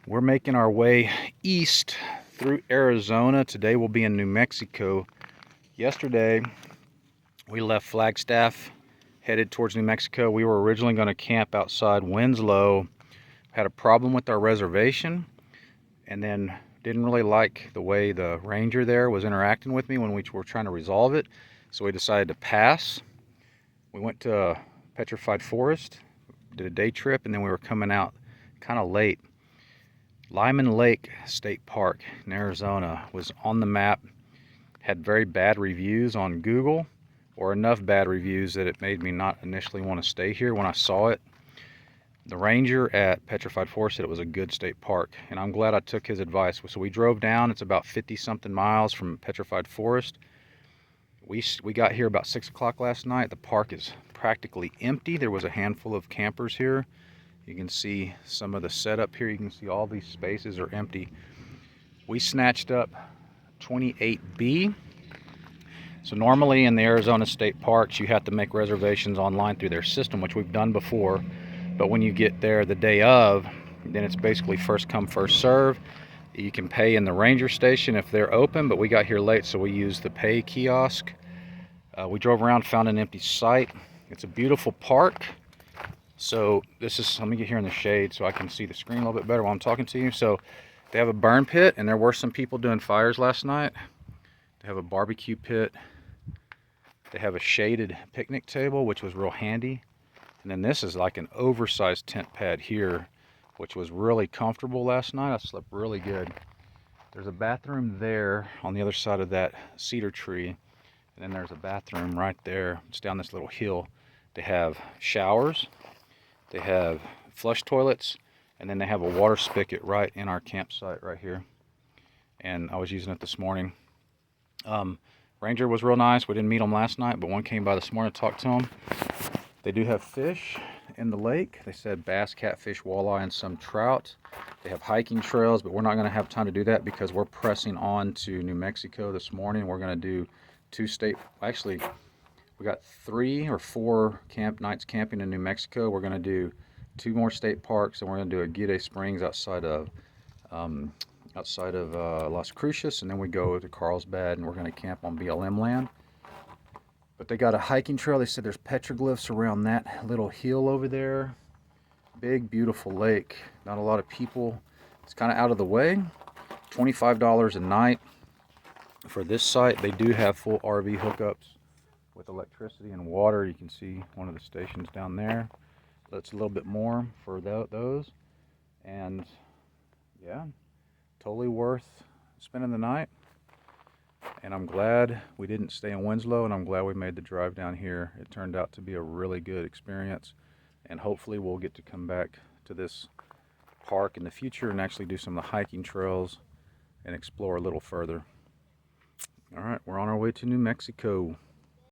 We're making our way east through Arizona. Today we'll be in New Mexico. Yesterday we left Flagstaff, headed towards New Mexico. We were originally going to camp outside Winslow. Had a problem with our reservation, and then didn't really like the way the ranger there was interacting with me when we were trying to resolve it. So we decided to pass. We went to Petrified Forest, did a day trip, and then we were coming out kind of late. Lyman Lake State Park in Arizona was on the map, had very bad reviews on Google, or enough bad reviews that it made me not initially want to stay here when I saw it. The ranger at Petrified Forest said it was a good state park, and I'm glad I took his advice. So we drove down. It's about 50-something miles from Petrified Forest. We got here about 6 o'clock last night. The park is practically empty. There was a handful of campers here. You can see some of the setup here. You can see all these spaces are empty. We snatched up 28B. So normally in the Arizona state parks, you have to make reservations online through their system, which we've done before. But when you get there the day of, then it's basically first come, first serve. You can pay in the ranger station if they're open, but we got here late, so we used the pay kiosk. We drove around, found an empty site. It's a beautiful park. So this is, let me get here in the shade so I can see the screen a little bit better while I'm talking to you. So they have a burn pit, and there were some people doing fires last night. They have a barbecue pit. They have a shaded picnic table, which was real handy. And then this is like an oversized tent pad here, which was really comfortable last night. I slept really good. There's a bathroom there on the other side of that cedar tree. And then there's a bathroom right there. It's down this little hill. They have showers. They have flush toilets, and then they have a water spigot right in our campsite right here. And I was using it this morning. Ranger was real nice. We didn't meet him last night, but one came by this morning to talk to him. They do have fish in the lake. They said bass, catfish, walleye, and some trout. They have hiking trails, but we're not going to have time to do that because we're pressing on to New Mexico this morning. We're going to do actually, we got 3 or 4 nights camping in New Mexico. We're going to do 2 more state parks, and we're going to do a Gide Springs outside of Las Cruces, and then we go to Carlsbad, and we're going to camp on BLM land. But they got a hiking trail. They said there's petroglyphs around that little hill over there. Big, beautiful lake. Not a lot of people. It's kind of out of the way. $25 a night for this site. They do have full RV hookups with electricity and water. You can see one of the stations down there. That's a little bit more for those. And yeah, totally worth spending the night. And I'm glad we didn't stay in Winslow, and I'm glad we made the drive down here. It turned out to be a really good experience, and hopefully we'll get to come back to this park in the future and actually do some of the hiking trails and explore a little further. All right, we're on our way to New Mexico.